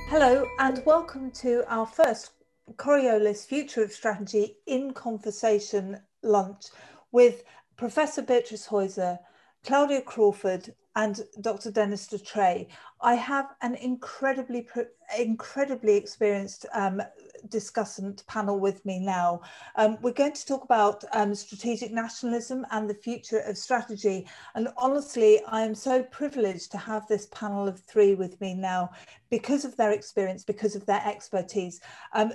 Hello and welcome to our first Coriolis Future of Strategy in Conversation lunch with Professor Beatrice Heuser, Claudia Crawford and Dr. Dennis de Trey. I have an incredibly experienced discussant panel with me now. We're going to talk about strategic nationalism and the future of strategy. And honestly, I am so privileged to have this panel of three with me now because of their experience, because of their expertise.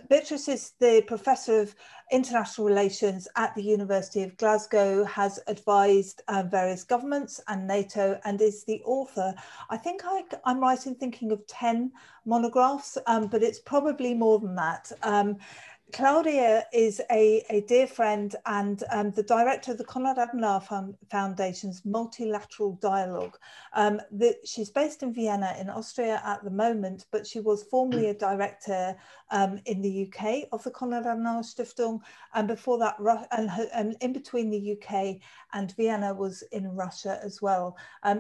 Beatrice is the Professor of International Relations at the University of Glasgow, has advised various governments and NATO, and is the author, I think I'm right in thinking of 10 monographs, but it's probably more than that. Claudia is a dear friend and the director of the Konrad Adenauer Foundation's Multilateral Dialogue. She's based in Vienna in Austria at the moment, but she was formerly a director in the UK of the Konrad Adenauer Stiftung, and before that, and in between the UK and Vienna was in Russia as well.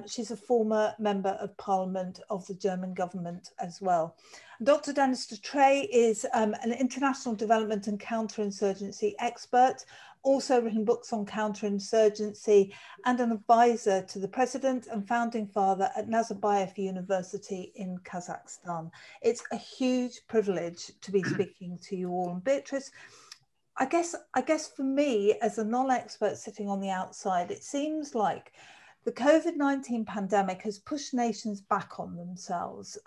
She's a former member of Parliament of the German government as well. Dr. Dennis de Trey is an international development and counterinsurgency expert, also written books on counterinsurgency, and an advisor to the president and founding father at Nazarbayev University in Kazakhstan. It's a huge privilege to be speaking to you all. And Beatrice, I guess for me, as a non-expert sitting on the outside, it seems like the COVID-19 pandemic has pushed nations back on themselves.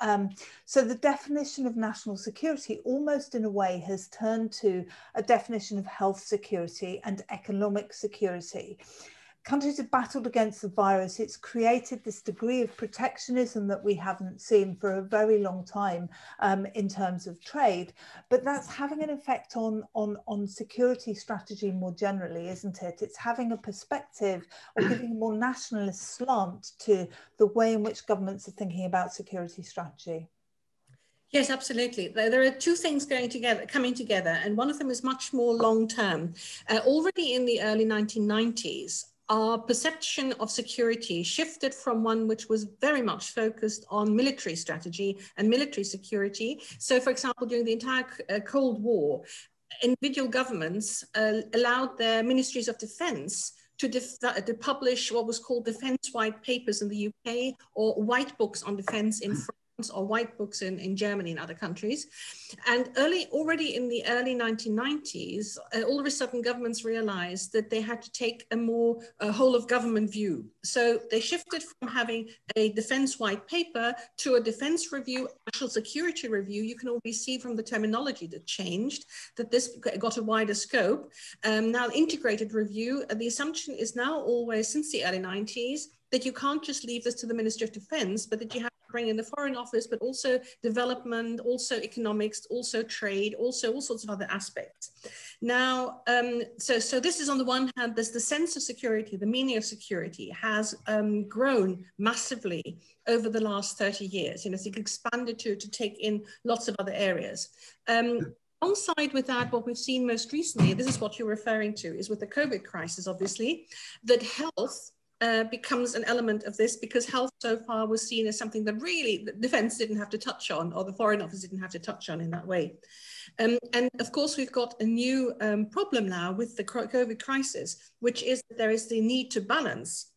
So the definition of national security almost in a way has turned to a definition of health security and economic security. Countries have battled against the virus. It's created this degree of protectionism that we haven't seen for a very long time in terms of trade, but that's having an effect on security strategy more generally, isn't it? It's having a perspective or giving a more nationalist slant to the way in which governments are thinking about security strategy. Yes, absolutely. There are two things coming together, and one of them is much more long-term. Already in the early 1990s, our perception of security shifted from one which was very much focused on military strategy and military security. So, for example, during the entire Cold War, individual governments allowed their ministries of defense to publish what was called defense white papers in the UK, or white books on defense in France, or white books in Germany and other countries. And already in the early 1990s, all of a sudden governments realized that they had to take a more whole of government view. So they shifted from having a defense white paper to a defense review, national security review. You can already see from the terminology that changed, that this got a wider scope. Now integrated review, the assumption is now always, since the early 90s, that you can't just leave this to the Ministry of Defense, but that you have to bring in the Foreign Office, but also development, also economics, also trade, also all sorts of other aspects. Now, so this is on the one hand, there's the sense of security, the meaning of security has grown massively over the last 30 years. You know, so it's expanded to take in lots of other areas. Alongside with that, what we've seen most recently, this is what you're referring to, is with the COVID crisis, obviously, that health becomes an element of this, because health so far was seen as something that really the defense didn't have to touch on, or the Foreign Office didn't have to touch on in that way. And of course, we've got a new problem now with the COVID crisis, which is that there is the need to balance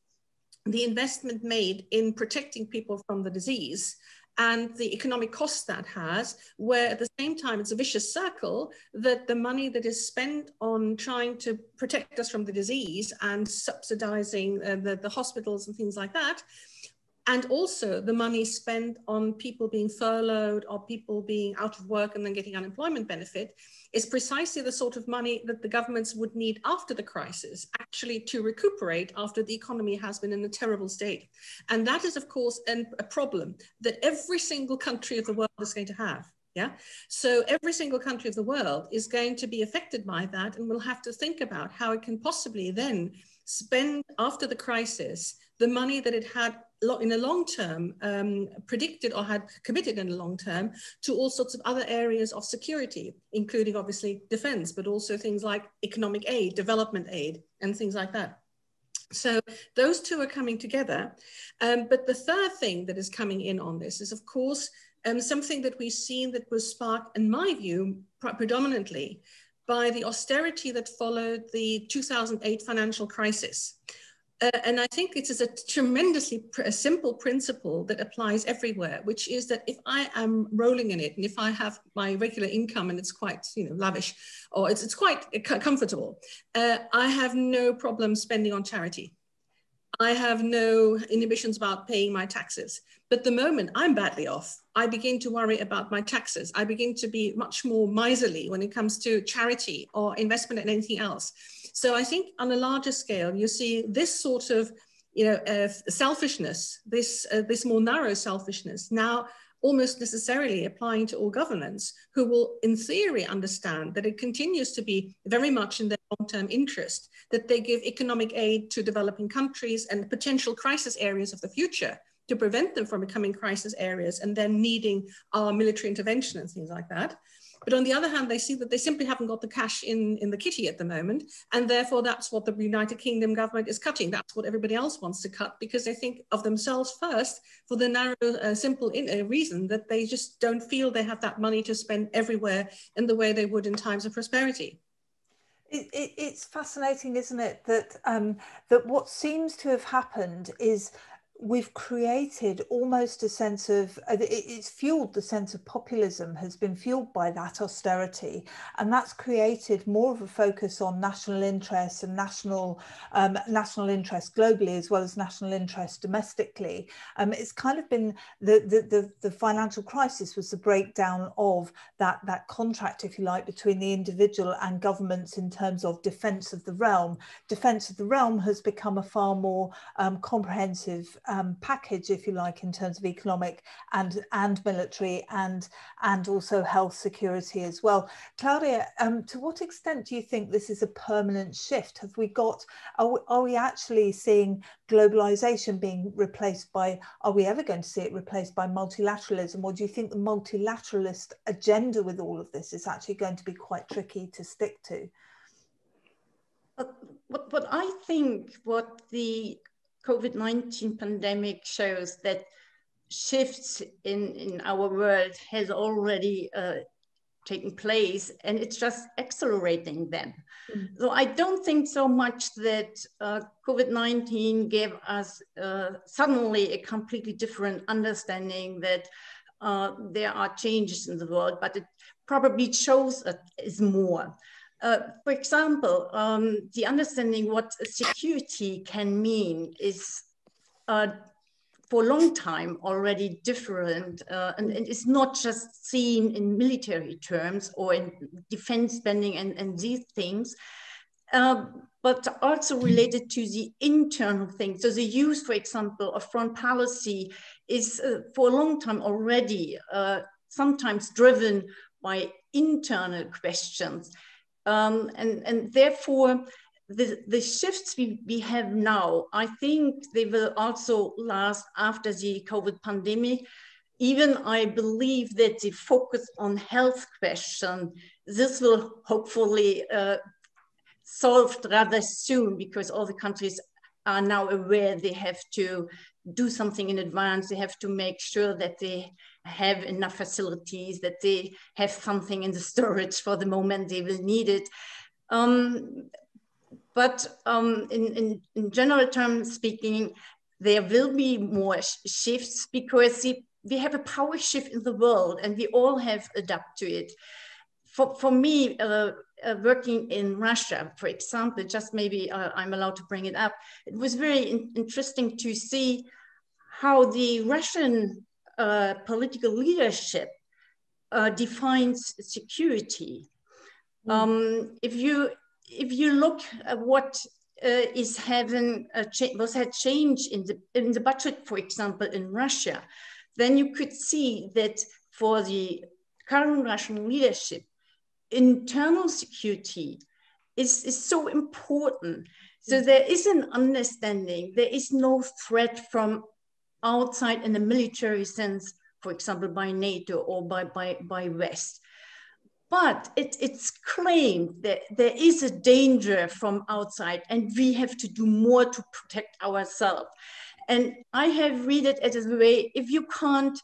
the investment made in protecting people from the disease and the economic cost that has, where at the same time it's a vicious circle, that the money that is spent on trying to protect us from the disease and subsidizing the hospitals and things like that, and also the money spent on people being furloughed or people being out of work and then getting unemployment benefit, is precisely the sort of money that the governments would need after the crisis, actually to recuperate after the economy has been in a terrible state. And that is, of course, a problem that every single country of the world is going to have. Yeah, so every single country of the world is going to be affected by that, and will have to think about how it can possibly then spend after the crisis the money that it had in a long term predicted or had committed in the long term to all sorts of other areas of security, including obviously defense, but also things like economic aid, development aid, and things like that. So those two are coming together. But the third thing that is coming in on this is, of course, something that we've seen that was sparked, in my view, predominantly by the austerity that followed the 2008 financial crisis. And I think it is a tremendously simple principle that applies everywhere, which is that if I am rolling in it, and if I have my regular income and it's quite, lavish, or it's quite comfortable, I have no problem spending on charity. I have no inhibitions about paying my taxes. But the moment I'm badly off, I begin to worry about my taxes. I begin to be much more miserly when it comes to charity or investment in anything else. So I think on a larger scale, you see this sort of, selfishness, this more narrow selfishness now almost necessarily applying to all governments who will, in theory, understand that it continues to be very much in their long-term interest that they give economic aid to developing countries and potential crisis areas of the future to prevent them from becoming crisis areas and then needing our military intervention and things like that. But on the other hand, they see that they simply haven't got the cash in the kitty at the moment. And therefore, that's what the United Kingdom government is cutting. That's what everybody else wants to cut, because they think of themselves first for the narrow, simple reason that they just don't feel they have that money to spend everywhere in the way they would in times of prosperity. It's fascinating, isn't it, that what seems to have happened is we've created almost a sense of, it's fueled, the sense of populism has been fueled by that austerity, and that's created more of a focus on national interests and national interest globally as well as national interest domestically. It's kind of been the financial crisis was the breakdown of that contract, if you like, between the individual and governments in terms of defence of the realm. Defence of the realm has become a far more comprehensive package, if you like, in terms of economic and military and also health security as well. Claudia, to what extent do you think this is a permanent shift? Have we got, are we actually seeing globalisation being replaced by, are we ever going to see it replaced by multilateralism? Or do you think the multilateralist agenda with all of this is actually going to be quite tricky to stick to? What I think, what the COVID-19 pandemic shows, that shifts in our world has already taken place, and it's just accelerating them. So I don't think so much that COVID-19 gave us suddenly a completely different understanding that there are changes in the world, but it probably shows is more. For example, the understanding what security can mean is for a long time already different, and it's not just seen in military terms or in defense spending and these things, but also related to the internal things. So the use, for example, of foreign policy is for a long time already sometimes driven by internal questions. And therefore, the shifts we have now, I think they will also last after the COVID pandemic. Even I believe that the focus on health question, this will hopefully solved rather soon, because all the countries are now aware they have to do something in advance. They have to make sure that they have enough facilities, that they have something in the storage for the moment they will need it. But in general terms speaking, there will be more shifts, because we have a power shift in the world and we all have adapted to it. For me, working in Russia, for example, just maybe I'm allowed to bring it up, it was very interesting to see how the Russian political leadership defines security. If you look at what is having was had change in the budget, for example, in Russia, then you could see that for the current Russian leadership, internal security is so important. So there is an understanding, there is no threat from outside in a military sense, for example, by NATO or by West. But it's claimed that there is a danger from outside and we have to do more to protect ourselves. And I have read it as a way, if you can't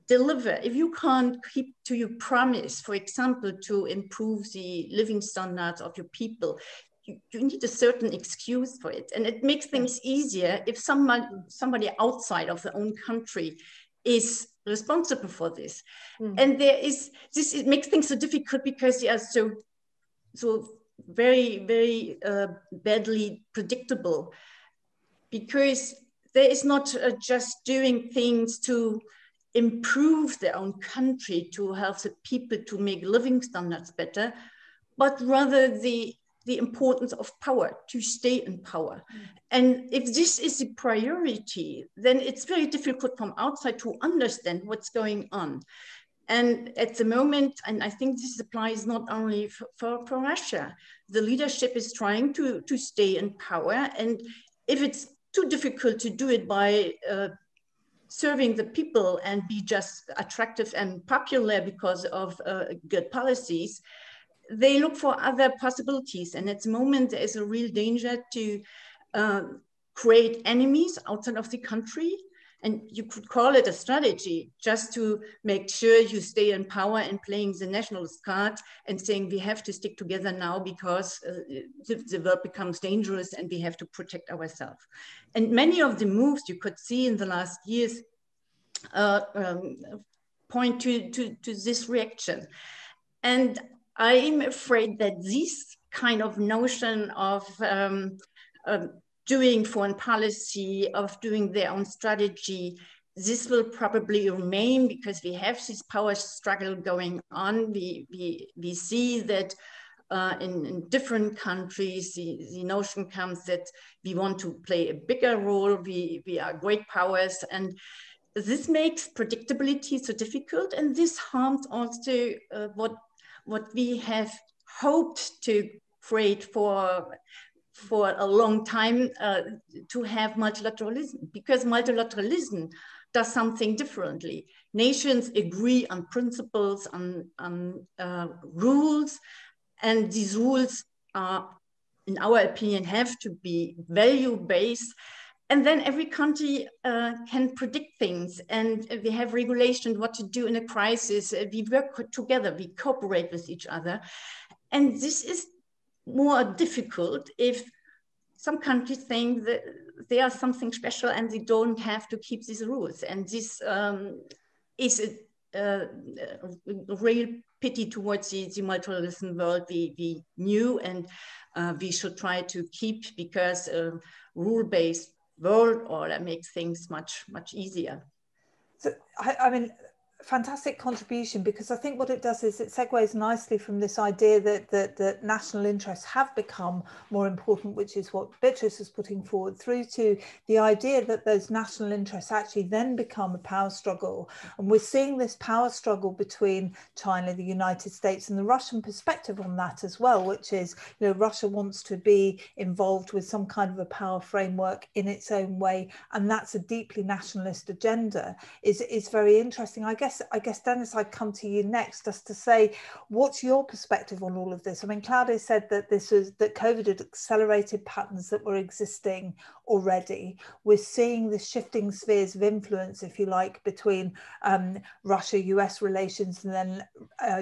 deliver, if you can't keep to your promise, for example, to improve the living standards of your people, you need a certain excuse for it. And it makes things easier if somebody outside of their own country is responsible for this. And there is this, it makes things so difficult because they are so very, very badly predictable, because there is not just doing things to improve their own country, to help the people to make living standards better, but rather the importance of power, to stay in power. And if this is the priority, then it's very difficult from outside to understand what's going on. And at the moment, and I think this applies not only for Russia, the leadership is trying to stay in power. And if it's too difficult to do it by serving the people and be just attractive and popular because of good policies, they look for other possibilities. And at the moment, there is a real danger to create enemies outside of the country. And you could call it a strategy, just to make sure you stay in power and playing the nationalist card and saying we have to stick together now because the world becomes dangerous and we have to protect ourselves. And many of the moves you could see in the last years point to this reaction. And I'm afraid that this kind of notion of doing foreign policy, of doing their own strategy, this will probably remain because we have this power struggle going on. We see that in different countries, the notion comes that we want to play a bigger role, we are great powers, and this makes predictability so difficult, and this harms also what we have hoped to create for a long time, to have multilateralism, because multilateralism does something differently. Nations agree on principles, on rules, and these rules are, in our opinion, have to be value-based. And then every country can predict things, and we have regulation what to do in a crisis. We work together, we cooperate with each other. And this is more difficult if some countries think that they are something special and they don't have to keep these rules. And this is a real pity towards the multilateralism world we knew and we should try to keep, because rule-based world order makes things much easier. So I mean, fantastic contribution, because I think what it does is it segues nicely from this idea that national interests have become more important, which is what Beatrice is putting forward, through to the idea that those national interests actually then become a power struggle. And we're seeing this power struggle between China, the United States, and the Russian perspective on that as well, which is, you know, Russia wants to be involved with some kind of a power framework in its own way, and that's a deeply nationalist agenda. Is very interesting. I guess, Dennis, I'd come to you next just to say, what's your perspective on all of this? I mean, Claudia said that that COVID had accelerated patterns that were existing already. We're seeing the shifting spheres of influence, if you like, between Russia-US relations and then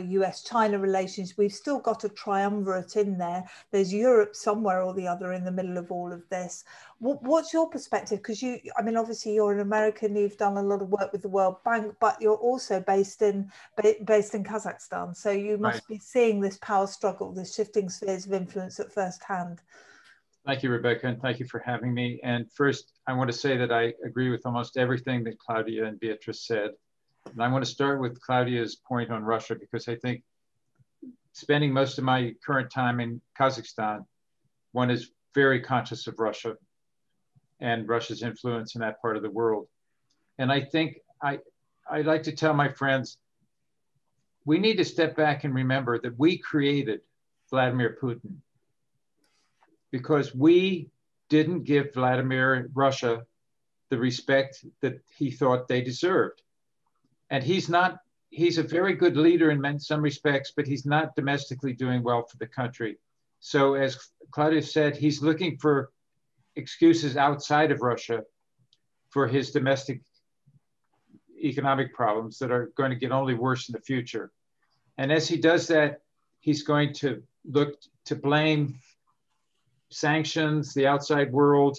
US-China relations. We've still got a triumvirate in there. There's Europe somewhere or the other in the middle of all of this. What's your perspective? Because I mean, obviously you're an American, you've done a lot of work with the World Bank, but you're also based in Kazakhstan. So you must be seeing this power struggle, this shifting spheres of influence at first hand. Thank you, Rebecca, and thank you for having me. And first, I want to say that I agree with almost everything that Claudia and Beatrice said. And I want to start with Claudia's point on Russia, because I think spending most of my current time in Kazakhstan, one is very conscious of Russia and Russia's influence in that part of the world. And I think I like to tell my friends, we need to step back and remember that we created Vladimir Putin because we didn't give Russia the respect that he thought they deserved. And he's not he's a very good leader in some respects, but he's not domestically doing well for the country. So as Claudia said, he's looking for excuses outside of Russia for his domestic economic problems that are going to get only worse in the future. And as he does that, he's going to look to blame sanctions, the outside world,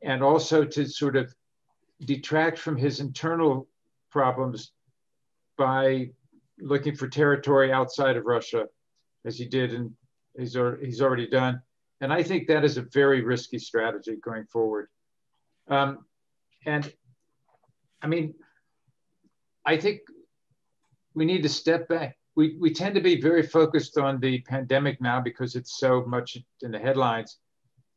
and also to sort of detract from his internal problems by looking for territory outside of Russia, as he did and he's already done. And I think that is a very risky strategy going forward. And I mean, I think we need to step back. We tend to be very focused on the pandemic now because it's so much in the headlines.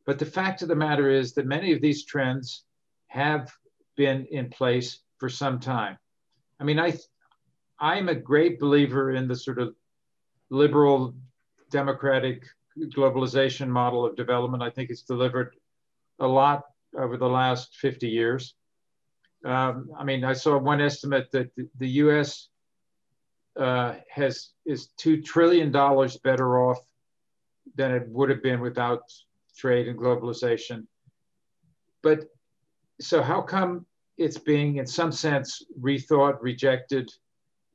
But the fact of the matter is that many of these trends have been in place for some time. I mean, I'm a great believer in the sort of liberal, democratic globalization model of development. I think it's delivered a lot over the last 50 years. I mean, I saw one estimate that the US is $2 trillion better off than it would have been without trade and globalization. But so how come it's being, in some sense, rethought, rejected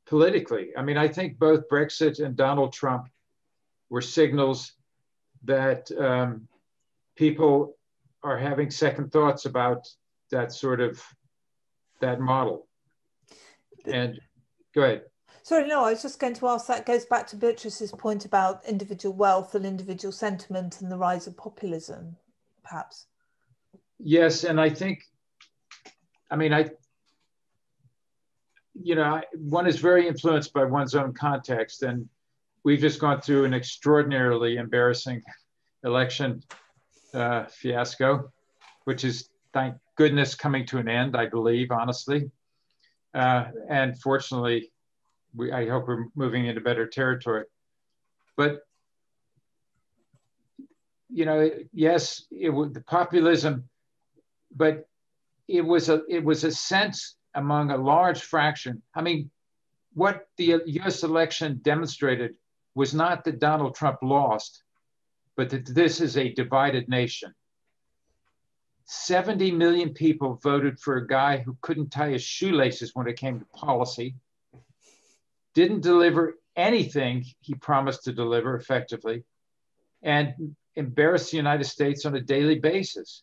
politically? I mean, I think both Brexit and Donald Trump were signals that people are having second thoughts about that sort of, that model. And go ahead. Sorry, no, I was just going to ask, that goes back to Beatrice's point about individual wealth and individual sentiment and the rise of populism, perhaps. Yes, and I think, I mean, one is very influenced by one's own context, and we've just gone through an extraordinarily embarrassing election fiasco, which is, thank goodness, coming to an end, I believe, honestly. And fortunately, I hope we're moving into better territory. But, yes, the populism, but it was a sense among a large fraction. I mean, what the US election demonstrated was not that Donald Trump lost, but that this is a divided nation. 70 million people voted for a guy who couldn't tie his shoelaces when it came to policy, didn't deliver anything he promised to deliver effectively, and embarrassed the United States on a daily basis.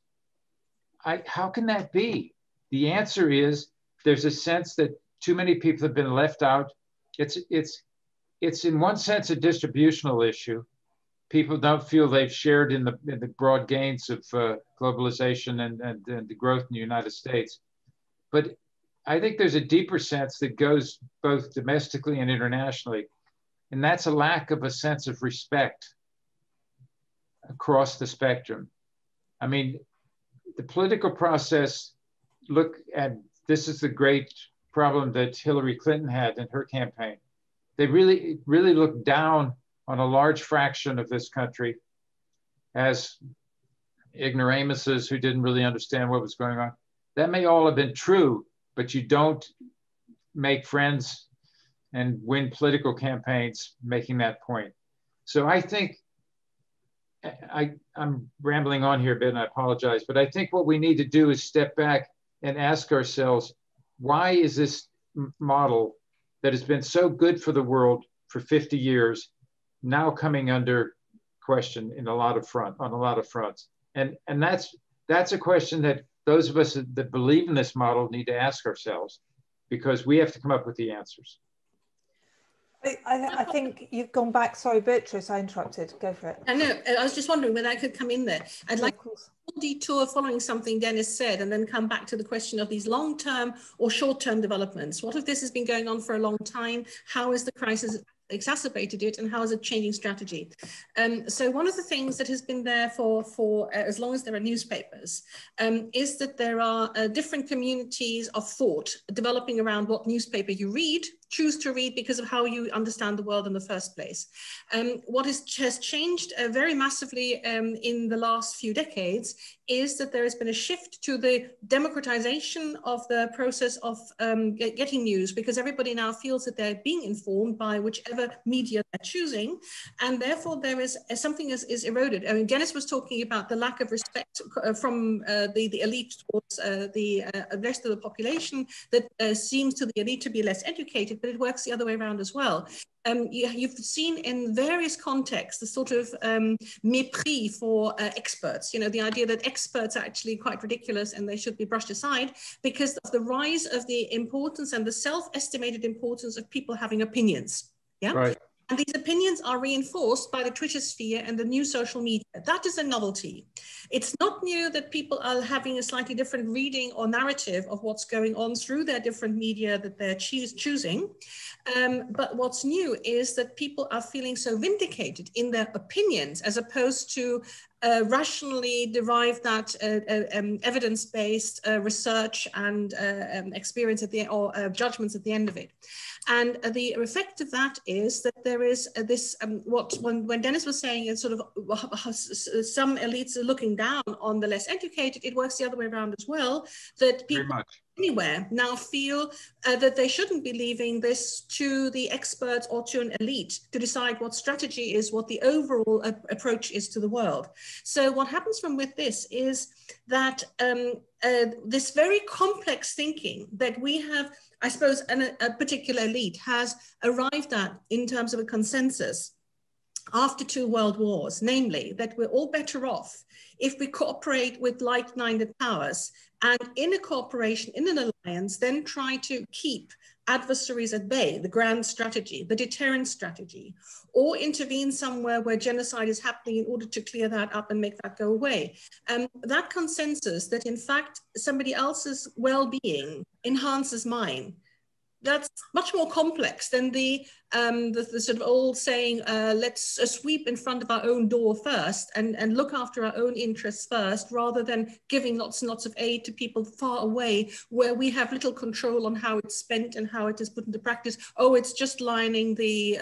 How can that be? The answer is there's a sense that too many people have been left out. It's in one sense a distributional issue. People don't feel they've shared in the broad gains of globalization and the growth in the United States. But I think there's a deeper sense that goes both domestically and internationally, and that's a lack of a sense of respect across the spectrum. I mean, the political process, this is the great problem that Hillary Clinton had in her campaign. They really looked down on a large fraction of this country as ignoramuses who didn't really understand what was going on. That may all have been true, but you don't make friends and win political campaigns making that point. So I think, I'm rambling on here a bit and I apologize, but I think what we need to do is step back and ask ourselves, why is this model that has been so good for the world for 50 years now coming under question on a lot of fronts? And that's a question that those of us that believe in this model need to ask ourselves, because we have to come up with the answers. I think you've gone back. Sorry, Beatrice, I interrupted. Go for it. I know. I was just wondering whether I could come in there. I'd like a detour following something Dennis said, and then come back to the question of these long-term or short-term developments. What if this has been going on for a long time? How is the crisis exacerbated it, and how is it changing strategy? So one of the things that has been there for as long as there are newspapers is that there are different communities of thought developing around what newspaper you read choose to read because of how you understand the world in the first place. What has changed very massively in the last few decades is that there has been a shift to the democratization of the process of getting news, because everybody now feels that they're being informed by whichever media they're choosing, and therefore there is something is eroded. I mean, Dennis was talking about the lack of respect from the elite towards the rest of the population, that seems to the elite to be less educated, but it works the other way around as well. You've seen in various contexts the sort of mépris for experts, you know, the idea that experts are actually quite ridiculous and they should be brushed aside because of the rise of the importance and the self-estimated importance of people having opinions. Yeah. Right. And these opinions are reinforced by the Twitter sphere and the new social media. That is a novelty. It's not new that people are having a slightly different reading or narrative of what's going on through their different media that they're choosing. But what's new is that people are feeling so vindicated in their opinions as opposed to rationally derive that evidence-based research and experience at the or judgments at the end of it. And the effect of that is that there is this, when Dennis was saying it's sort of some elites are looking down on the less educated, it works the other way around as well, that people anywhere now feel that they shouldn't be leaving this to the experts or to an elite to decide what strategy is, what the overall approach is to the world. So what happens with this is that this very complex thinking that we have, I suppose, a particular elite has arrived at in terms of a consensus after 2 world wars, namely that we're all better off if we cooperate with like-minded powers and in a cooperation, in an alliance, then try to keep adversaries at bay, the grand strategy, the deterrent strategy, or intervene somewhere where genocide is happening in order to clear that up and make that go away. That consensus that in fact somebody else's well-being enhances mine, that's much more complex than the sort of old saying, let's sweep in front of our own door first and look after our own interests first, rather than giving lots and lots of aid to people far away where we have little control on how it's spent and how it is put into practice. Oh, it's just lining the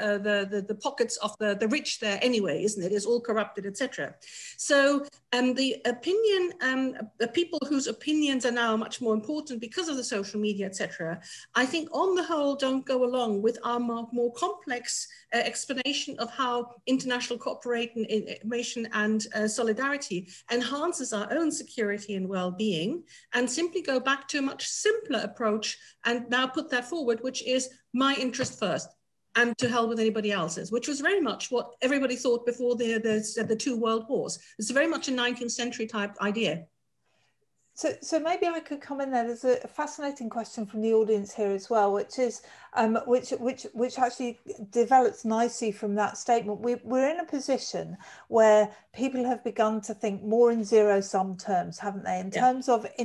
pockets of the rich there anyway, isn't it? It's all corrupted, etc. So the opinion, the people whose opinions are now much more important because of the social media, etc., I think on the whole don't go along with our more complex explanation of how international cooperation and solidarity enhances our own security and well-being, and simply go back to a much simpler approach and now put that forward, which is my interest first and to hell with anybody else's, which was very much what everybody thought before the 2 world wars. It's very much a 19th century type idea. So maybe I could come in there. There's a fascinating question from the audience here as well, which is which actually develops nicely from that statement. We're in a position where people have begun to think more in zero-sum terms, haven't they? In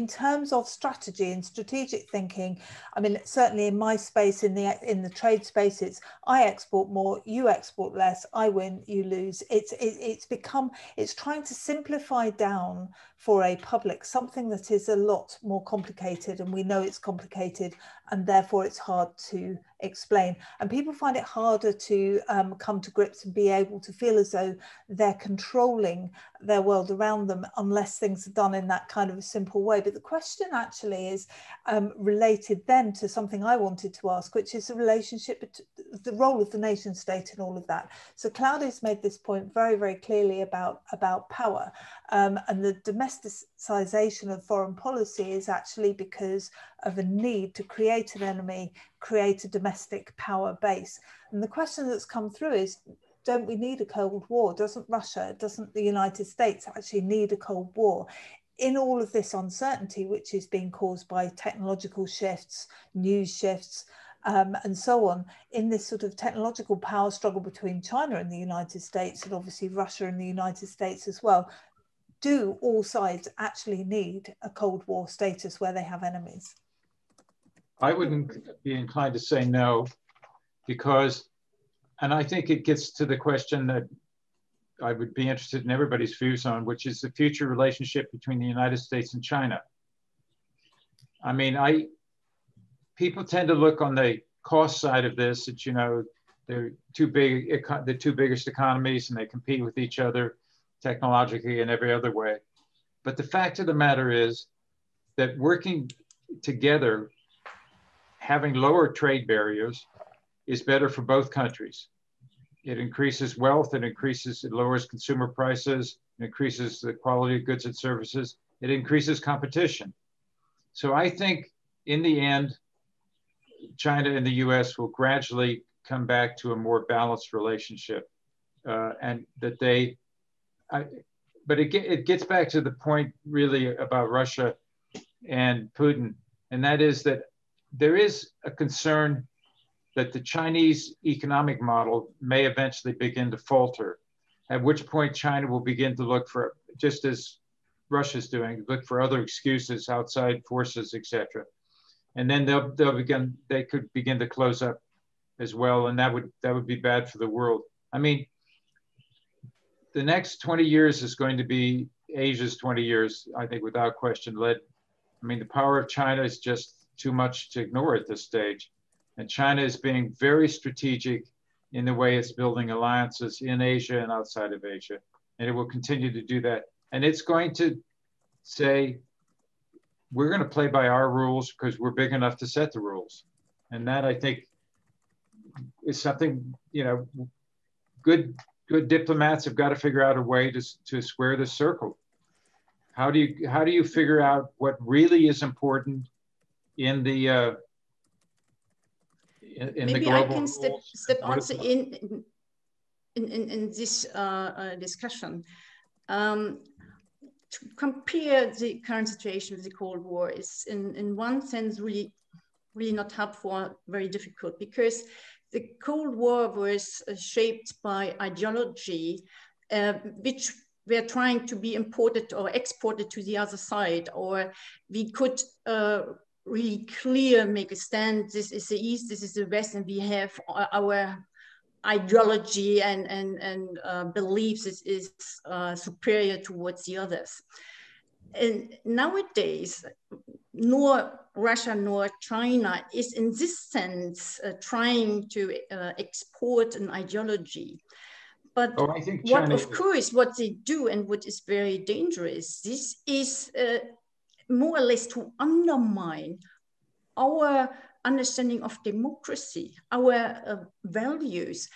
terms of strategy and strategic thinking. I mean, certainly in my space, in the trade space, it's I export more, you export less, I win, you lose. It's trying to simplify down for a public something that is a lot more complicated, and we know it's complicated, and therefore it's hard to explain, and people find it harder to come to grips and be able to feel as though they're controlling their world around them unless things are done in that kind of a simple way. But the question actually is related then to something I wanted to ask, which is the relationship, the role of the nation state and all of that. So Claudia's made this point very, very clearly about power, and the domesticization of foreign policy is actually because of a need to create an enemy, create a domestic power base. And the question that's come through is, don't we need a Cold War? Doesn't Russia, doesn't the United States actually need a Cold War? In all of this uncertainty, which is being caused by technological shifts, news shifts, and so on, in this sort of technological power struggle between China and the United States, and obviously Russia and the United States as well, do all sides actually need a Cold War status where they have enemies? I wouldn't be inclined to say no, because, and I think it gets to the question that I would be interested in everybody's views on, which is the future relationship between the United States and China. I mean, people tend to look on the cost side of this, that, you know, they're the two biggest economies and they compete with each other technologically and every other way. But the fact of the matter is that working together, having lower trade barriers is better for both countries. It increases wealth, it lowers consumer prices, it increases the quality of goods and services, it increases competition. So I think in the end, China and the US will gradually come back to a more balanced relationship, and that but it gets back to the point really about Russia and Putin, and that is that there is a concern that the Chinese economic model may eventually begin to falter, at which point China will begin to look for, just as Russia's doing, look for other excuses, outside forces, etc. And then they could begin to close up as well, and that would be bad for the world. I mean, the next 20 years is going to be Asia's 20 years, I think, without question. I mean, the power of China is just too much to ignore at this stage. And China is being very strategic in the way it's building alliances in Asia and outside of Asia. And it will continue to do that. And it's going to say, we're going to play by our rules because we're big enough to set the rules. And that, I think, is something, you know, good diplomats have got to figure out a way to square the circle. How do you figure out what really is important in the maybe I can step also in this discussion. To compare the current situation with the Cold War is in one sense really not helpful, very difficult, because the Cold War was shaped by ideology, which were trying to be imported or exported to the other side, or we could really clear make a stand, this is the East, this is the West, and we have our ideology and beliefs is superior towards the others. And nowadays, nor Russia nor China is in this sense trying to export an ideology. But I think China, of course, what they do and what is very dangerous, this is more or less to undermine our understanding of democracy, our values,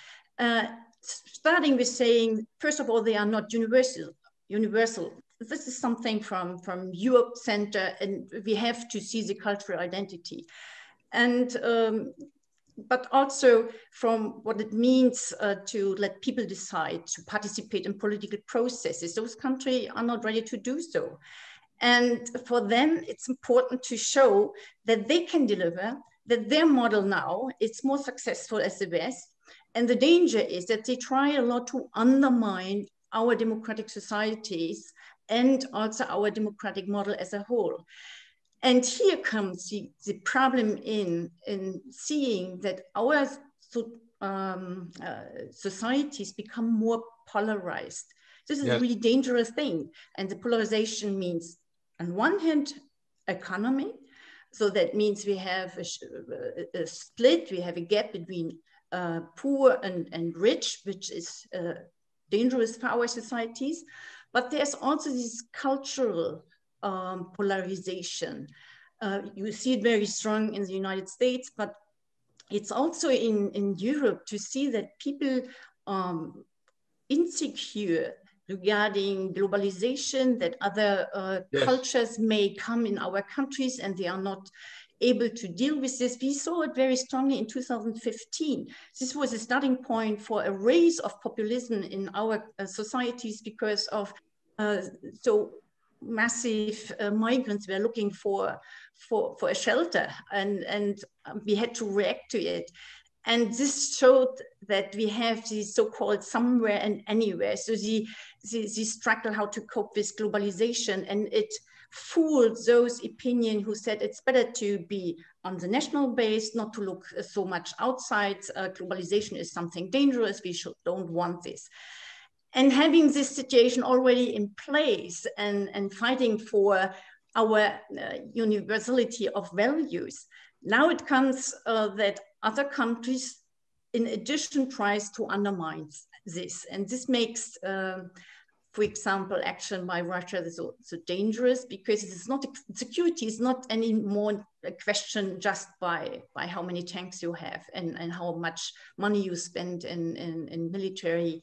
starting with saying, first of all, they are not universal. This is something from Europe center, and we have to see the cultural identity. And but also from what it means to let people decide to participate in political processes. Those countries are not ready to do so. And for them, it's important to show that they can deliver, that their model now is more successful as the West. And the danger is that they try a lot to undermine our democratic societies and also our democratic model as a whole. And here comes the problem in seeing that our societies become more polarized. This is a really dangerous thing. And the polarization means, on one hand, economy. So that means we have a split, we have a gap between poor and rich, which is dangerous for our societies. But there's also this cultural polarization. You see it very strong in the United States, but it's also in Europe to see that people insecure regarding globalization, that other cultures may come in our countries and they are not able to deal with this. We saw it very strongly in 2015. This was a starting point for a rise of populism in our societies because of so massive migrants were looking for a shelter, and we had to react to it. And this showed that we have the so-called somewhere and anywhere. So the struggle how to cope with globalization, and it fooled those opinions who said it's better to be on the national base, not to look so much outside. Globalization is something dangerous. We don't want this. And having this situation already in place and fighting for our universality of values. Now it comes that other countries, in addition, tries to undermine this, and this makes, for example, action by Russia so dangerous, because it is not, security is not anymore a question just by how many tanks you have and how much money you spend in military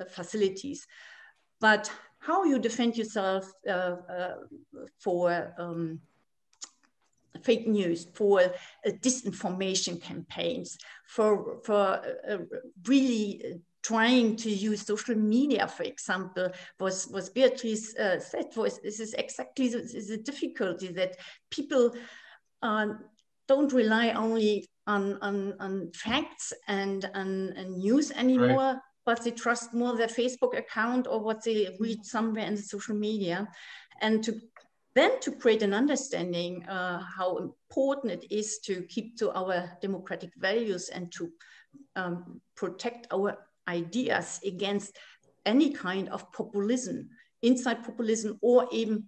facilities, but how you defend yourself for fake news, for disinformation campaigns, for really trying to use social media, for example, was Beatrice said, this is exactly the difficulty, that people don't rely only on facts and news anymore, right, but they trust more their Facebook account or what they read somewhere in the social media. And to create an understanding how important it is to keep to our democratic values and to protect our ideas against any kind of populism, inside populism, or even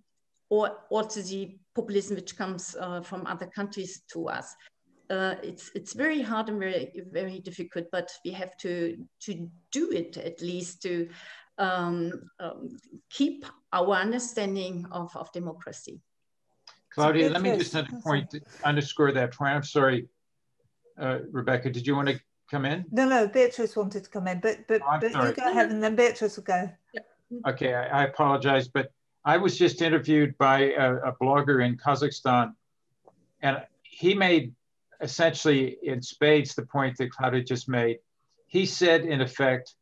to the populism which comes from other countries to us. It's very hard and very, very difficult, but we have to do it, at least to keep our understanding of democracy. Claudia, let me just underscore that point. I'm sorry, Rebecca, did you want to come in? No, Beatrice wanted to come in, but you go ahead and then Beatrice will go. Okay, I apologize, but I was just interviewed by a blogger in Kazakhstan, and he made essentially in spades the point that Claudia just made. He said, in effect,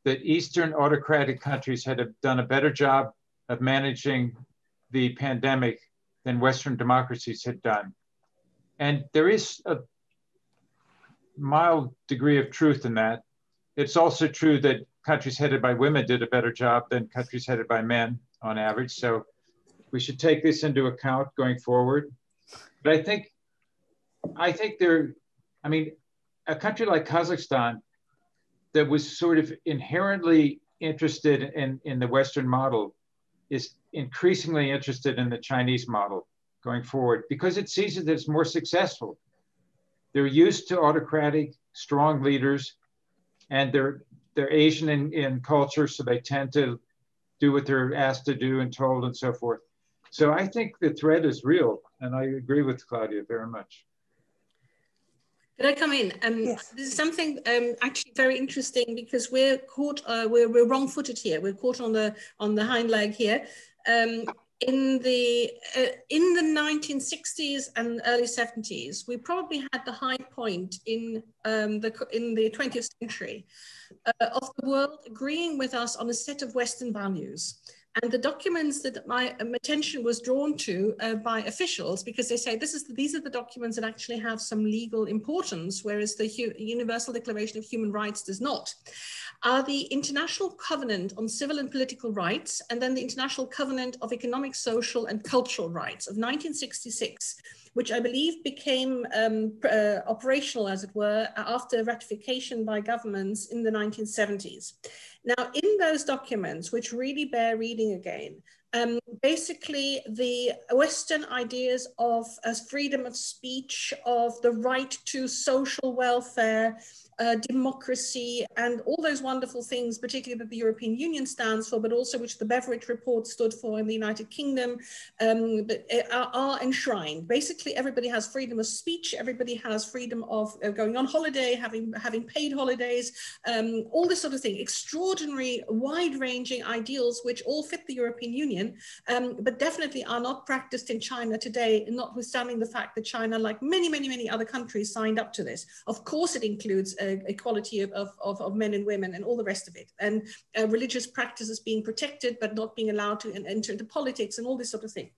that Eastern autocratic countries had done a better job of managing the pandemic than Western democracies had done. And there is a mild degree of truth in that. It's also true that countries headed by women did a better job than countries headed by men on average. So we should take this into account going forward. But I think a country like Kazakhstan that was sort of inherently interested in the Western model is increasingly interested in the Chinese model going forward, because it sees it as more successful. They're used to autocratic, strong leaders, and they're Asian in culture, so they tend to do what they're asked to do and told and so forth. So I think the threat is real, and I agree with Claudia very much. Could I come in? Yes. This is something actually very interesting, because we're caught, we're wrong-footed here. We're caught on the hind leg here. In the 1960s and early 70s, we probably had the high point in the 20th century of the world agreeing with us on a set of Western values. And the documents that my attention was drawn to by officials, because they say these are the documents that actually have some legal importance, whereas the Universal Declaration of Human Rights does not, are the International Covenant on Civil and Political Rights, and then the International Covenant of Economic, Social and Cultural Rights of 1966, which I believe became operational, as it were, after ratification by governments in the 1970s. Now, in those documents, which really bear reading again, basically the Western ideas of freedom of speech, of the right to social welfare, democracy, and all those wonderful things, particularly that the European Union stands for, but also which the Beveridge Report stood for in the United Kingdom, are enshrined. Basically, everybody has freedom of speech, everybody has freedom of going on holiday, having paid holidays, all this sort of thing. Extraordinary, wide-ranging ideals which all fit the European Union, but definitely are not practiced in China today, notwithstanding the fact that China, like many, many, many other countries, signed up to this. Of course, it includes equality of men and women and all the rest of it, and religious practices being protected but not being allowed to enter into politics and all this sort of thing.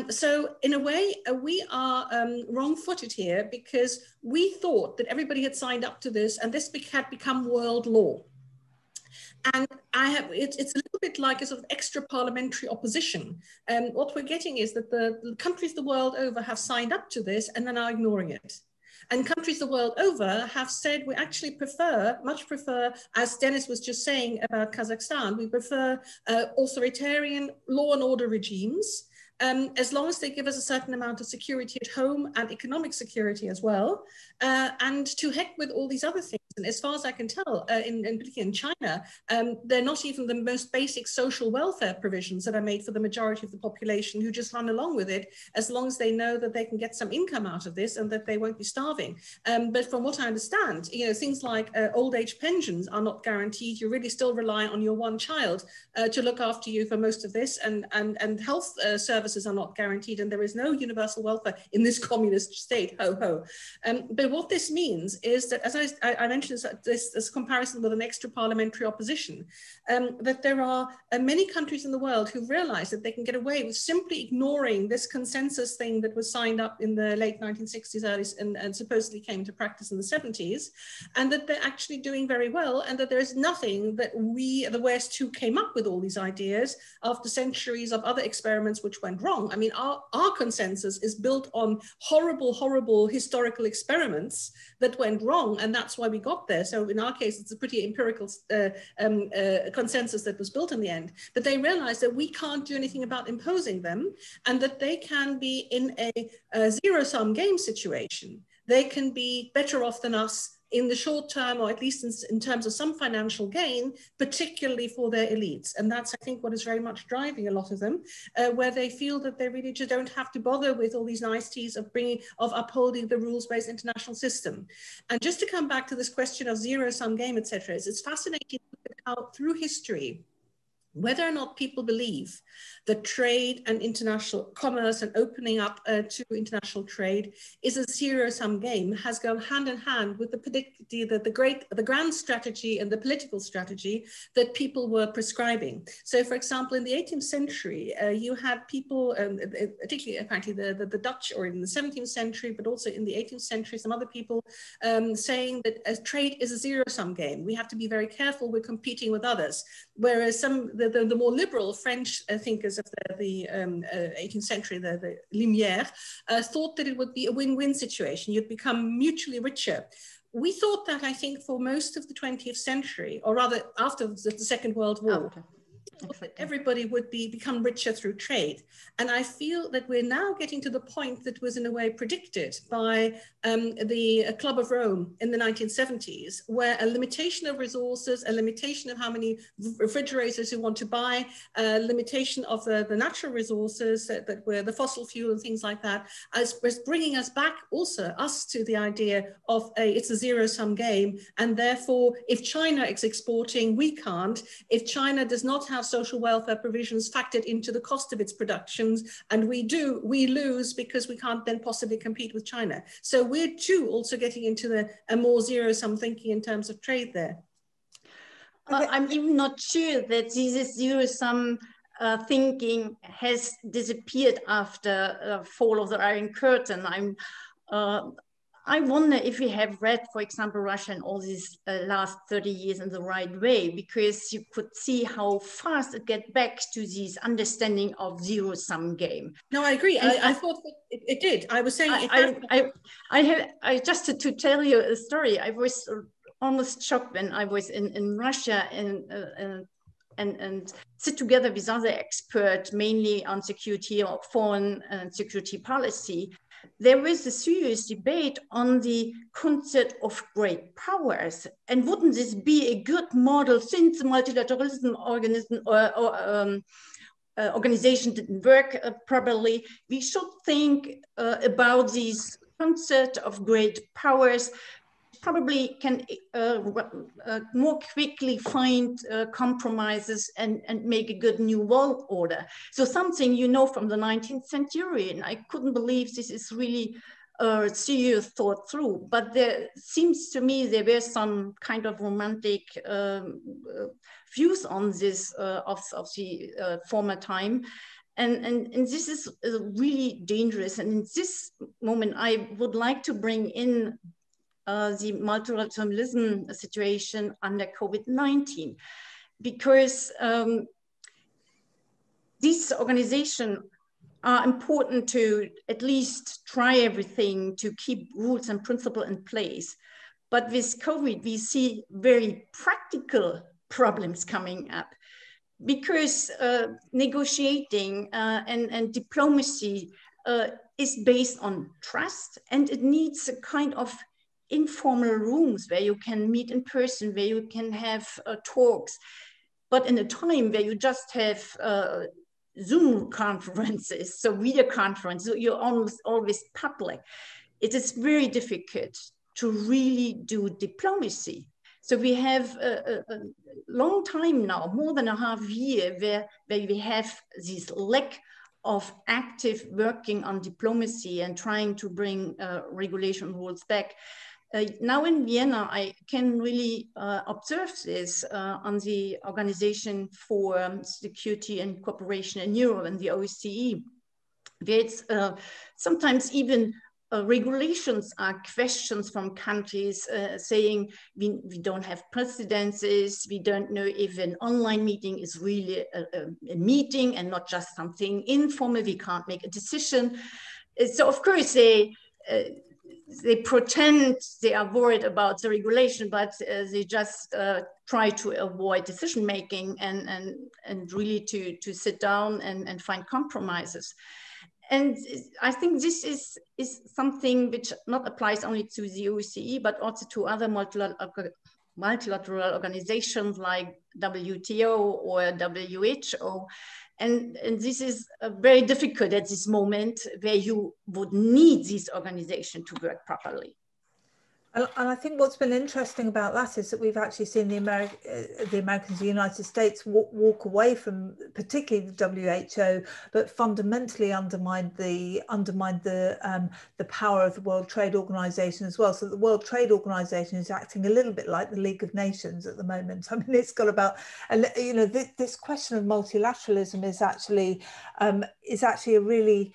So in a way, we are wrong-footed here, because we thought that everybody had signed up to this and this had become world law. And it's a little bit like a sort of extra parliamentary opposition. What we're getting is that the countries the world over have signed up to this and then are ignoring it. And countries the world over have said we actually much prefer, as Dennis was just saying about Kazakhstan, we prefer authoritarian law and order regimes, as long as they give us a certain amount of security at home and economic security as well, and to heck with all these other things. And as far as I can tell, particularly in China, they're not even the most basic social welfare provisions that are made for the majority of the population, who just run along with it as long as they know that they can get some income out of this and that they won't be starving. But from what I understand, things like old age pensions are not guaranteed. You really still rely on your one child to look after you for most of this, and health services are not guaranteed, and there is no universal welfare in this communist state, ho ho. But what this means is that, as I mentioned, this comparison with an extra parliamentary opposition, that there are many countries in the world who realize that they can get away with simply ignoring this consensus thing that was signed up in the late 1960s, early, and supposedly came into practice in the 70s, and that they're actually doing very well, and that there is nothing that we, the West, who came up with all these ideas after centuries of other experiments which went wrong. I mean, our consensus is built on horrible, horrible historical experiments that went wrong, and that's why we got there. So in our case, it's a pretty empirical consensus that was built in the end. But they realized that we can't do anything about imposing them, and that they can be in a zero-sum game situation. They can be better off than us in the short term, or at least in terms of some financial gain, particularly for their elites. And that's, I think, what is very much driving a lot of them, where they feel that they really just don't have to bother with all these niceties of upholding the rules-based international system. And just to come back to this question of zero-sum game, etc., it's fascinating how through history, whether or not people believe that trade and international commerce and opening up to international trade is a zero-sum game, has gone hand in hand with the grand strategy and the political strategy that people were prescribing. So, for example, in the 18th century, you had people, particularly apparently the Dutch, or in the 17th century, but also in the 18th century, some other people saying that trade is a zero-sum game. We have to be very careful. We're competing with others. Whereas the more liberal French thinkers of the 18th century, the Lumière, thought that it would be a win-win situation. You'd become mutually richer. We thought that, I think, for most of the 20th century, or rather after the Second World War, everybody would become richer through trade. And I feel that we're now getting to the point that was in a way predicted by the Club of Rome in the 1970s, where a limitation of resources, a limitation of how many refrigerators you want to buy, a limitation of the natural resources that were the fossil fuel and things like that, was bringing us back also, us to the idea of it's a zero-sum game. And therefore, if China is exporting, we can't. If China does not have social welfare provisions factored into the cost of its productions, and we lose because we can't then possibly compete with China. So we're too also getting into a more zero-sum thinking in terms of trade there. I'm even not sure that this zero-sum thinking has disappeared after fall of the Iron Curtain. I wonder if we have read, for example, Russia in all these last 30 years in the right way, because you could see how fast it get back to this understanding of zero-sum game. No, I agree. I thought that it did. I was saying I just to tell you a story. I was almost shocked when I was in Russia and sit together with other experts, mainly on security or foreign and security policy. There was a serious debate on the concept of great powers. And wouldn't this be a good model, since the multilateralism organization didn't work properly? We should think about this concept of great powers. Probably can more quickly find compromises and make a good new world order. So something from the 19th century, and I couldn't believe this is really serious thought through. But there seems to me there were some kind of romantic views on this of the former time. And this is really dangerous. And in this moment, I would like to bring in the multilateralism situation under COVID-19, because this organization are important to at least try everything to keep rules and principles in place. But with COVID, we see very practical problems coming up, because negotiating and diplomacy is based on trust, and it needs a kind of informal rooms where you can meet in person, where you can have talks, but in a time where you just have Zoom conferences, so video conference, so you're almost always public. It is very difficult to really do diplomacy. So we have a long time now, more than a half year, where we have this lack of active working on diplomacy and trying to bring regulation rules back. Now in Vienna, I can really observe this on the Organization for Security and Cooperation in Europe and the OSCE, where it's sometimes even regulations are questions from countries saying we don't have precedences, we don't know if an online meeting is really a meeting and not just something informal, we can't make a decision. So of course they pretend they are worried about the regulation, but they just try to avoid decision making and really to sit down and find compromises. And I think this is something which not applies only to the OSCE, but also to other multilateral organizations like WTO or WHO. And this is very difficult at this moment, where you would need this organization to work properly. And I think what's been interesting about that is that we've actually seen the Americans, the United States walk away from particularly the WHO, but fundamentally undermine the power of the World Trade Organization as well. So the World Trade Organization is acting a little bit like the League of Nations at the moment. I mean, it's got about, you know, this question of multilateralism is actually a really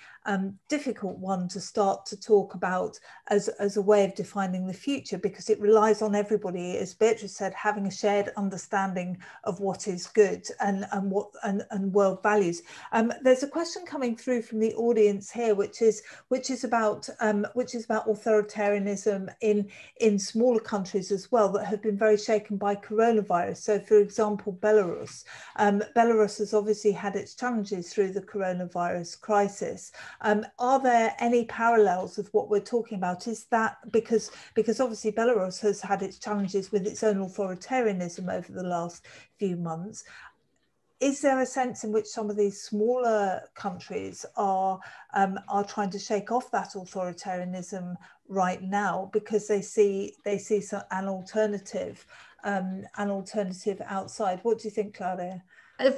difficult one to start to talk about as a way of defining the future, because it relies on everybody, as Beatrice said, having a shared understanding of what is good and world values. There's a question coming through from the audience here, which is about authoritarianism in smaller countries as well that have been very shaken by coronavirus. So, for example, Belarus. Belarus has obviously had its challenges through the coronavirus crisis. Are there any parallels with what we're talking about? Is that because obviously Belarus has had its challenges with its own authoritarianism over the last few months? Is there a sense in which some of these smaller countries are trying to shake off that authoritarianism right now because they see an alternative outside? What do you think, Claudia?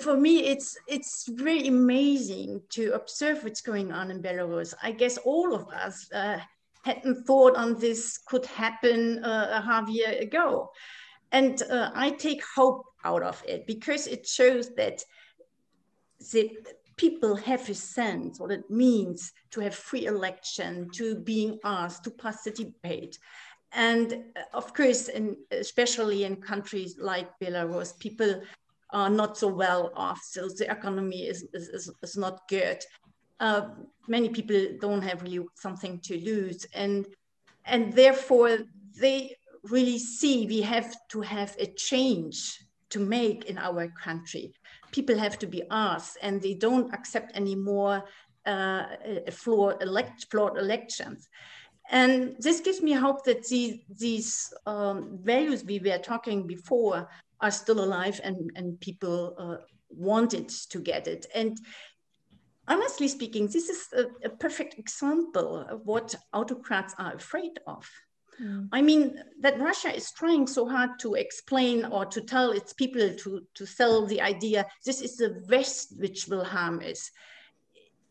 For me, it's very amazing to observe what's going on in Belarus. I guess all of us hadn't thought on this could happen a half year ago. And I take hope out of it, because it shows that the people have a sense what it means to have free election, to being asked to participate. And of course, especially in countries like Belarus, people are not so well off, so the economy is not good. Many people don't have really something to lose, and therefore they really see we have to have a change to make in our country. People have to be asked, and they don't accept anymore flawed elections. And this gives me hope that these values we were talking before are still alive, and people wanted to get it. And honestly speaking, this is a perfect example of what autocrats are afraid of. I mean, that Russia is trying so hard to explain or to tell its people to sell the idea, this is the West which will harm us.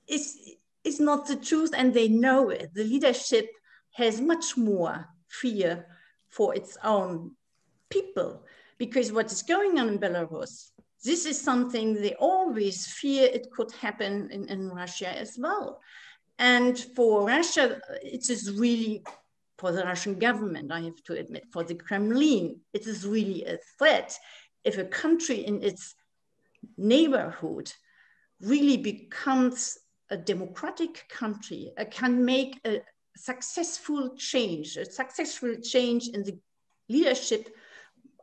It's not the truth, and they know it. The leadership has much more fear for its own people, because what is going on in Belarus, this is something they always fear it could happen in Russia as well. And for Russia, it is really, for the Russian government, I have to admit, for the Kremlin, it is really a threat if a country in its neighborhood really becomes a democratic country can make a successful change in the leadership,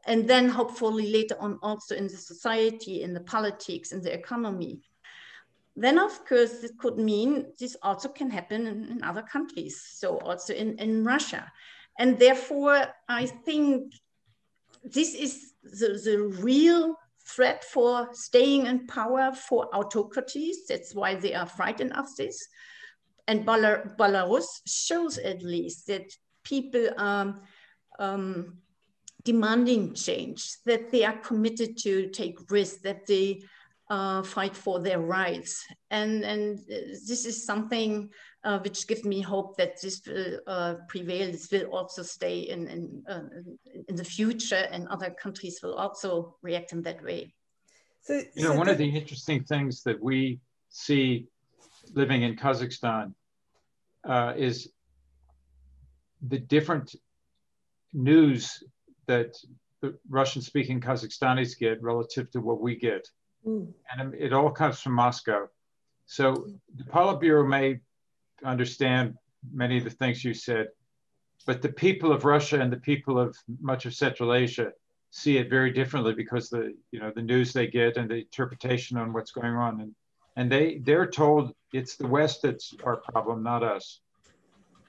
and then hopefully later on also in the society, in the politics, in the economy, then of course it could mean this also can happen in other countries, so also in Russia. And therefore, I think this is the real threat for staying in power for autocracies. That's why they are frightened of this. And Belarus shows at least that people are demanding change, that they are committed to take risks, that they fight for their rights. And this is something which gives me hope that this will prevail. This will also stay in the future, and other countries will also react in that way. So one of the interesting things that we see living in Kazakhstan is the different news that the Russian-speaking Kazakhstanis get relative to what we get. And it all comes from Moscow. So the Politburo may understand many of the things you said, but the people of Russia and the people of much of Central Asia see it very differently because the news they get and the interpretation on what's going on. And they're told it's the West that's our problem, not us.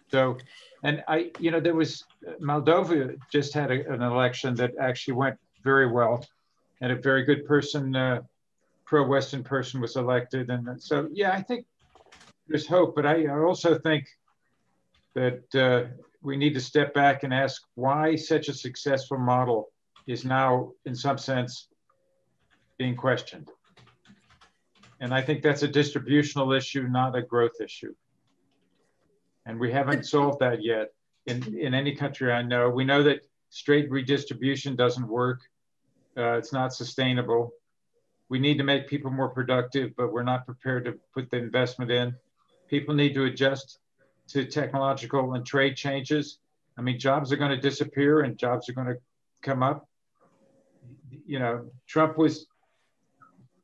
So, and there was, Moldova just had an election that actually went very well, and a very good person, pro-Western person was elected. And so, yeah, I think there's hope, but I also think that we need to step back and ask why such a successful model is now, in some sense, being questioned. And I think that's a distributional issue, not a growth issue. And we haven't solved that yet in any country I know. We know that straight redistribution doesn't work. It's not sustainable. We need to make people more productive, but we're not prepared to put the investment in. People need to adjust to technological and trade changes. I mean, jobs are going to disappear and jobs are going to come up. Trump was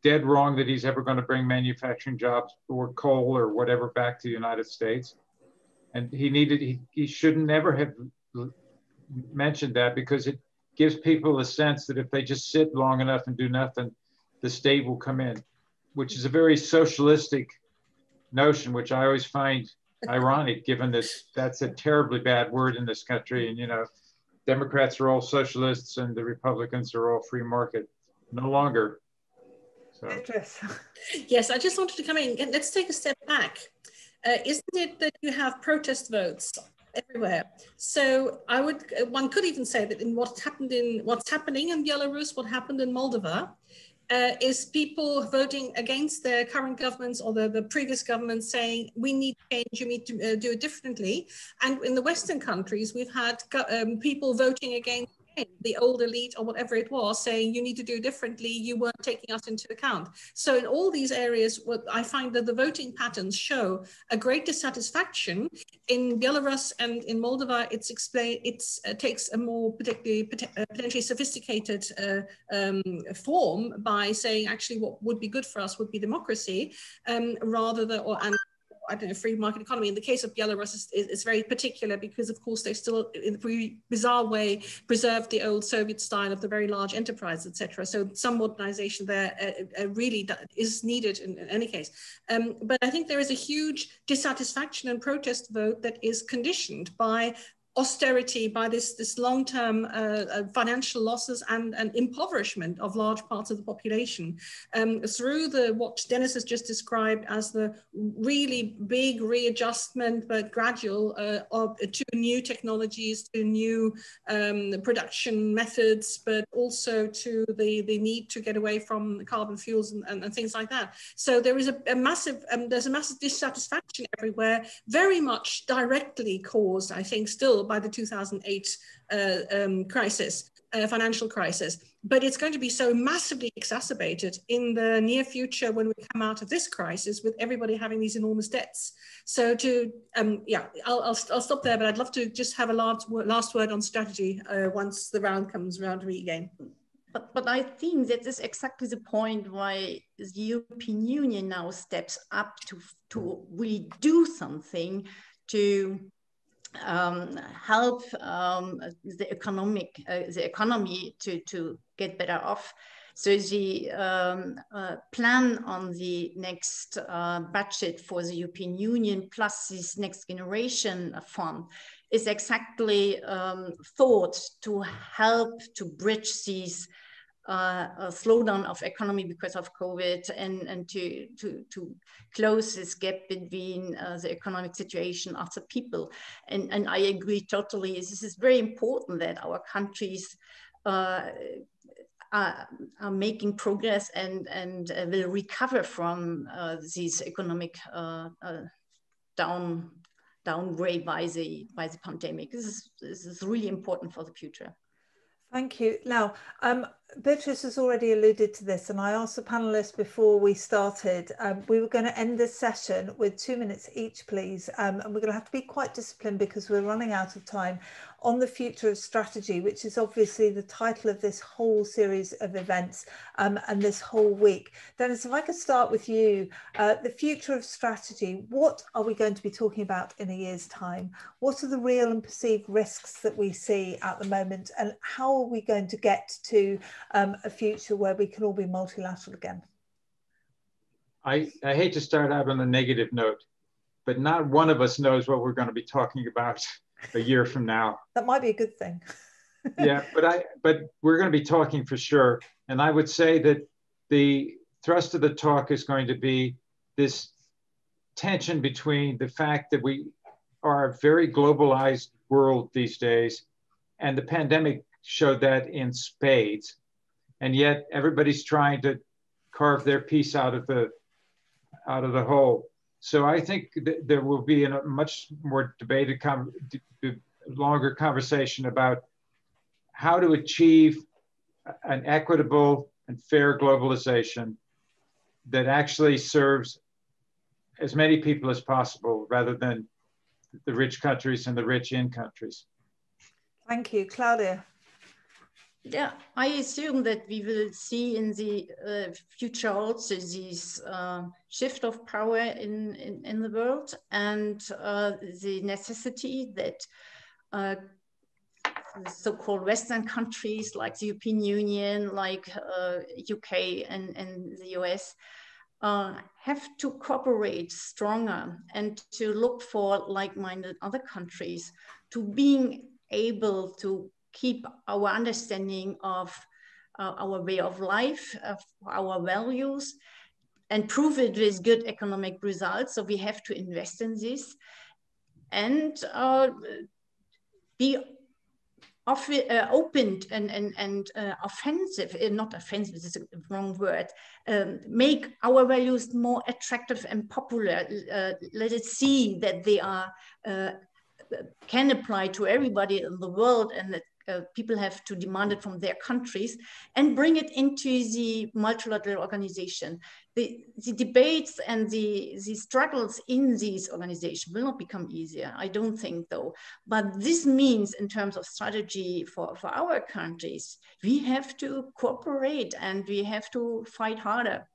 dead wrong that he's ever going to bring manufacturing jobs or coal or whatever back to the United States. And he shouldn't never have mentioned that, because it gives people a sense that if they just sit long enough and do nothing, the state will come in, which is a very socialistic notion, which I always find ironic, given that that's a terribly bad word in this country. And, Democrats are all socialists and the Republicans are all free market. No longer. So. Yes, I just wanted to come in. Let's take a step back. Isn't it that you have protest votes everywhere? So one could even say that what's happening in Belarus, what happened in Moldova, is people voting against their current governments or the previous government, saying we need change, you need to do it differently. And in the Western countries, we've had people voting against the old elite or whatever it was, saying you need to do differently, you weren't taking us into account. So in all these areas, what I find that the voting patterns show a great dissatisfaction. In Belarus and in Moldova, it takes a more potentially sophisticated form by saying actually what would be good for us would be democracy, rather than I don't know, free market economy. In the case of Belarus, it's very particular because, of course, they still, in a bizarre way, preserved the old Soviet style of the very large enterprise, etc. So some modernization there really is needed in any case. But I think there is a huge dissatisfaction and protest vote that is conditioned by austerity, by this long-term financial losses and impoverishment of large parts of the population, through what Dennis has just described as the really big readjustment, but gradual, to new technologies, to new production methods, but also to the need to get away from carbon fuels and things like that. So there is a massive dissatisfaction everywhere, very much directly caused, I think, still by the 2008 financial crisis. But it's going to be so massively exacerbated in the near future when we come out of this crisis, with everybody having these enormous debts. So I'll stop there, but I'd love to just have a last word on strategy once the round comes around to me again. But I think that is exactly the point why the European Union now steps up to really do something to help the economy to get better off. So the plan on the next budget for the European Union plus this Next Generation Fund is exactly thought to help to bridge these a slowdown of economy because of COVID and to close this gap between the economic situation of the people. And I agree totally. This is very important that our countries are making progress and will recover from this economic downgrade by the pandemic. This is really important for the future. Thank you. Now, Beatrice has already alluded to this, and I asked the panelists before we started, we were going to end this session with 2 minutes each, please. And we're going to have to be quite disciplined because we're running out of time on the future of strategy, which is obviously the title of this whole series of events and this whole week. Dennis, if I could start with you, the future of strategy, what are we going to be talking about in a year's time? What are the real and perceived risks that we see at the moment, and how are we going to get to a future where we can all be multilateral again? I hate to start out on a negative note, but not one of us knows what we're going to be talking about a year from now. That might be a good thing. Yeah, but we're going to be talking for sure. And I would say that the thrust of the talk is going to be this tension between the fact that we are a very globalized world these days, and the pandemic showed that in spades. And yet everybody's trying to carve their piece out of the whole. So I think that there will be a much more debated, longer conversation about how to achieve an equitable and fair globalization that actually serves as many people as possible, rather than the rich countries and the rich in countries. Thank you. Claudia. Yeah, I assume that we will see in the future also this shift of power in the world, and the necessity that so-called Western countries like the European Union, like UK and the US, have to cooperate stronger and to look for like-minded other countries, to being able to keep our understanding of our way of life, of our values, and prove it with good economic results. So we have to invest in this and be open and offensive, not offensive, this is a wrong word, make our values more attractive and popular. Let it see that they are can apply to everybody in the world, and that people have to demand it from their countries, and bring it into the multilateral organization. The debates and the struggles in these organizations will not become easier, I don't think, though. But this means, in terms of strategy for our countries, we have to cooperate and we have to fight harder.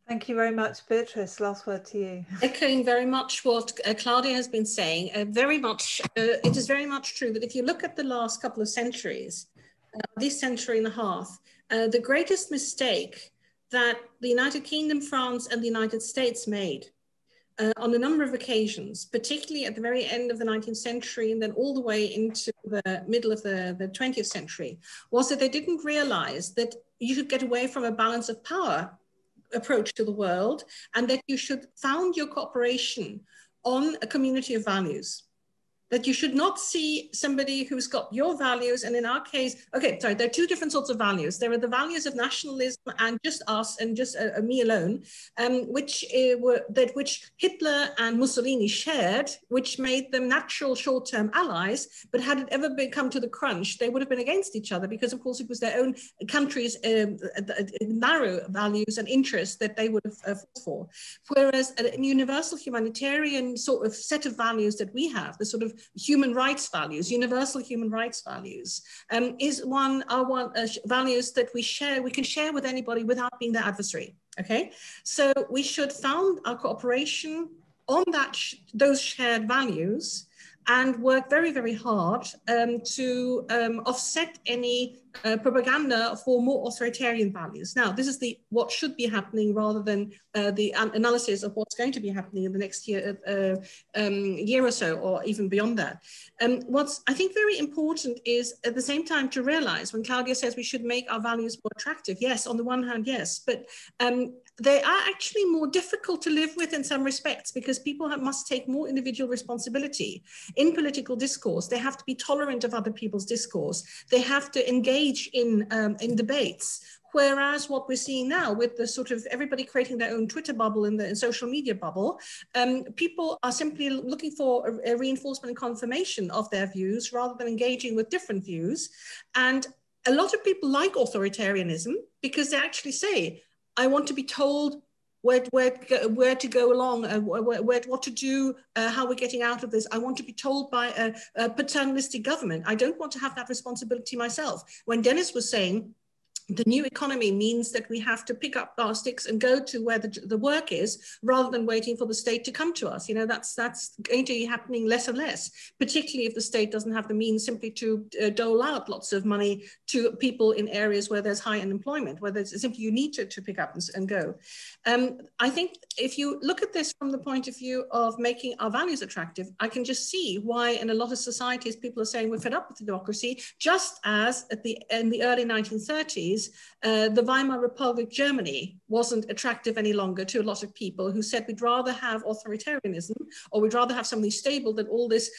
Thank you very much. Beatrice, last word to you. Echoing very much what Claudia has been saying, it is very much true that if you look at the last couple of centuries, this century and a half, the greatest mistake that the United Kingdom, France, and the United States made on a number of occasions, particularly at the very end of the 19th century and then all the way into the middle of the 20th century, was that they didn't realize that you could get away from a balance of power approach to the world, and that you should found your cooperation on a community of values. That you should not see somebody who's got your values, and in our case, okay, sorry, there are two different sorts of values. There are the values of nationalism and just us and just me alone, which Hitler and Mussolini shared, which made them natural short-term allies. But had it ever come to the crunch, they would have been against each other, because of course it was their own country's narrow values and interests that they would have fought for. Whereas a universal humanitarian sort of set of values that we have, the sort of human rights values, universal human rights values, are values that we can share with anybody without being their adversary. Okay, so we should found our cooperation on those shared values and work very, very hard to offset any propaganda for more authoritarian values. Now, this is what should be happening rather than the analysis of what's going to be happening in the next year or so, or even beyond that. What's, I think, very important is at the same time to realize when Claudia says we should make our values more attractive, yes, on the one hand, yes, but they are actually more difficult to live with in some respects because people must take more individual responsibility. In political discourse, they have to be tolerant of other people's discourse. They have to engage in debates. Whereas what we're seeing now with the sort of everybody creating their own Twitter bubble and the social media bubble, people are simply looking for a reinforcement and confirmation of their views rather than engaging with different views. And a lot of people like authoritarianism because they actually say, I want to be told where to go along, what to do, how we're getting out of this. I want to be told by a paternalistic government. I don't want to have that responsibility myself. When Dennis was saying, the new economy means that we have to pick up our sticks and go to where the work is rather than waiting for the state to come to us. You know, that's going to be happening less and less, particularly if the state doesn't have the means simply to dole out lots of money to people in areas where there's high unemployment, where there's simply you need to pick up and go. I think if you look at this from the point of view of making our values attractive, I can just see why in a lot of societies people are saying we're fed up with the democracy, just as in the early 1930s, the Weimar Republic Germany wasn't attractive any longer to a lot of people who said we'd rather have authoritarianism or we'd rather have something stable than all this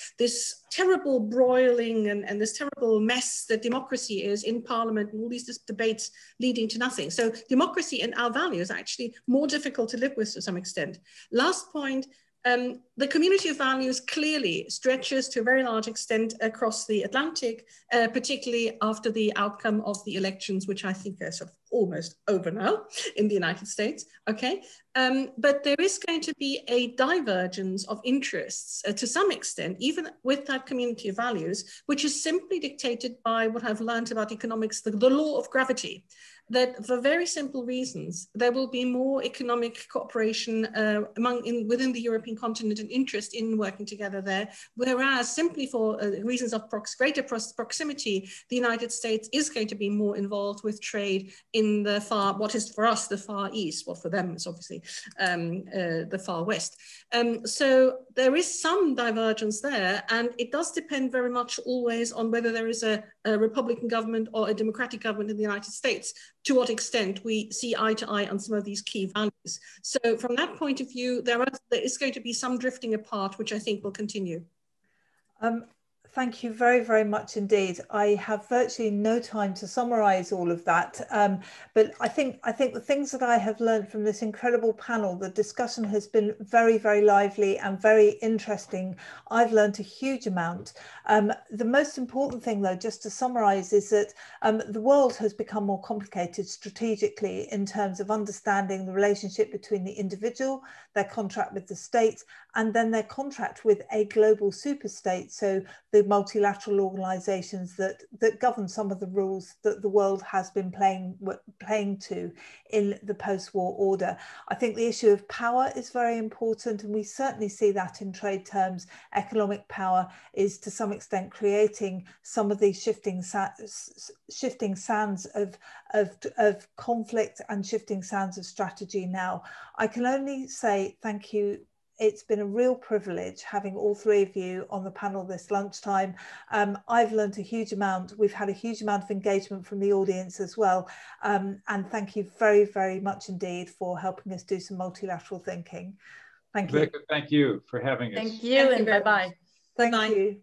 terrible broiling and this terrible mess that democracy is in parliament and all these debates leading to nothing. So democracy and our values are actually more difficult to live with to some extent. Last point, the community of values clearly stretches to a very large extent across the Atlantic, particularly after the outcome of the elections, which I think are sort of almost over now in the United States, okay? But there is going to be a divergence of interests to some extent, even with that community of values, which is simply dictated by what I've learned about economics, the law of gravity. That for very simple reasons, there will be more economic cooperation within the European continent and interest in working together there, whereas simply for reasons of greater proximity, the United States is going to be more involved with trade in what is for us the Far East, well for them it's obviously the Far West. So there is some divergence there, and it does depend very much always on whether there is a Republican government or a Democratic government in the United States, to what extent we see eye to eye on some of these key values. So from that point of view, there is going to be some drifting apart, which I think will continue. Thank you very, very much indeed. I have virtually no time to summarize all of that, but I think the things that I have learned from this incredible panel, the discussion has been very, very lively and very interesting. I've learned a huge amount. The most important thing, though, just to summarize, is that the world has become more complicated strategically in terms of understanding the relationship between the individual, their contract with the state, and then their contract with a global superstate. So the multilateral organizations that govern some of the rules that the world has been playing to in the post-war order. I think the issue of power is very important, and we certainly see that in trade terms. Economic power is to some extent creating some of these shifting sands of conflict and shifting sands of strategy now. I can only say thank you. It's been a real privilege having all three of you on the panel this lunchtime. I've learned a huge amount. We've had a huge amount of engagement from the audience as well. And thank you very, very much indeed for helping us do some multilateral thinking. Thank you. Rebecca, thank you for having us. Thank you, and bye-bye. Thank you.